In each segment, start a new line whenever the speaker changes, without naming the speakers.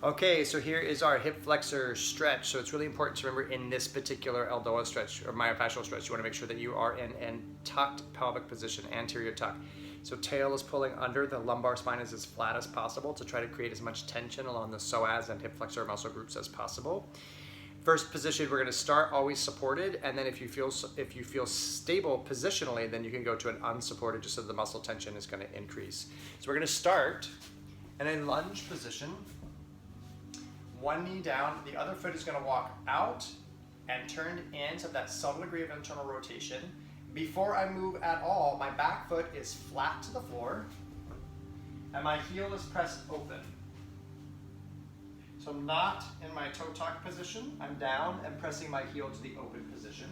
Okay, so here is our hip flexor stretch. So it's really important to remember in this particular elbow stretch or myofascial stretch, you want to make sure that you are in a tucked pelvic position, anterior tuck. So tail is pulling under, the lumbar spine is as flat as possible to try to create as much tension along the psoas and hip flexor muscle groups as possible. First position, we're going to start always supported, and then if you feel stable positionally, then you can go to an unsupported just so the muscle tension is going to increase. So we're going to start in a lunge position. One knee down, the other foot is going to walk out and turn in, so that subtle degree of internal rotation. Before I move at all, my back foot is flat to the floor and my heel is pressed open. So I'm not in my toe tuck position, I'm down and pressing my heel to the open position.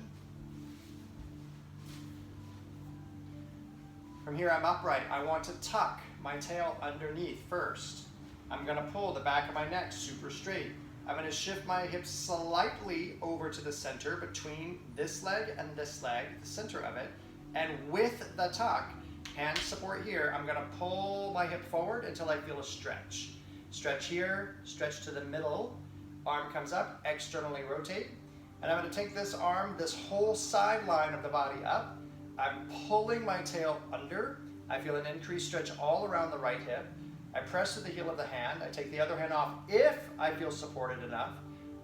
From here I'm upright. I want to tuck my tail underneath first. I'm going to pull the back of my neck super straight. I'm going to shift my hips slightly over to the center between this leg and this leg, the center of it. And with the tuck, hand support here, I'm going to pull my hip forward until I feel a stretch. Stretch here, stretch to the middle. Arm comes up, externally rotate. And I'm going to take this arm, this whole sideline of the body up. I'm pulling my tail under. I feel an increased stretch all around the right hip. I press to the heel of the hand. I take the other hand off if I feel supported enough.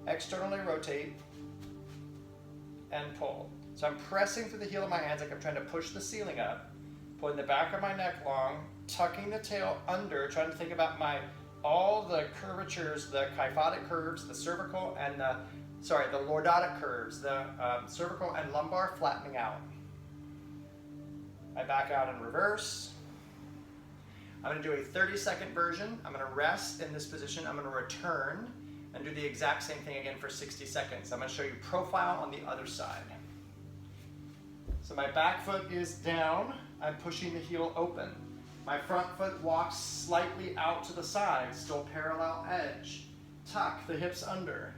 Externally rotate and pull. So I'm pressing through the heel of my hands like I'm trying to push the ceiling up, pulling the back of my neck long, tucking the tail under, trying to think about all the curvatures, the kyphotic curves, the cervical and the lordotic curves, the cervical and lumbar flattening out. I back out in reverse. I'm going to do a 30-second version. I'm going to rest in this position. I'm going to return and do the exact same thing again for 60 seconds. I'm going to show you profile on the other side. So my back foot is down. I'm pushing the heel open. My front foot walks slightly out to the side, still parallel edge. Tuck the hips under.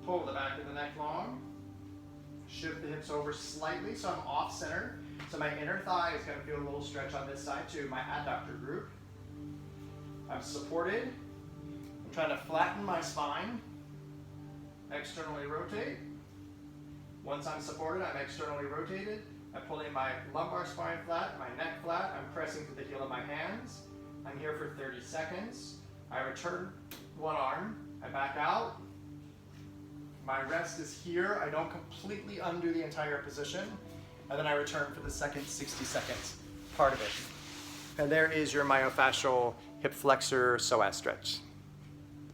Pull the back of the neck long. Shift the hips over slightly so I'm off center. So my inner thigh is going to feel a little stretch on this side too, my adductor group. I'm supported. I'm trying to flatten my spine. Externally rotate. Once I'm supported, I'm externally rotated. I'm pulling my lumbar spine flat, my neck flat. I'm pressing to the heel of my hands. I'm here for 30 seconds. I return one arm. I back out. My rest is here. I don't completely undo the entire position. And then I return for the second 60 seconds part of it. And there is your myofascial hip flexor psoas stretch.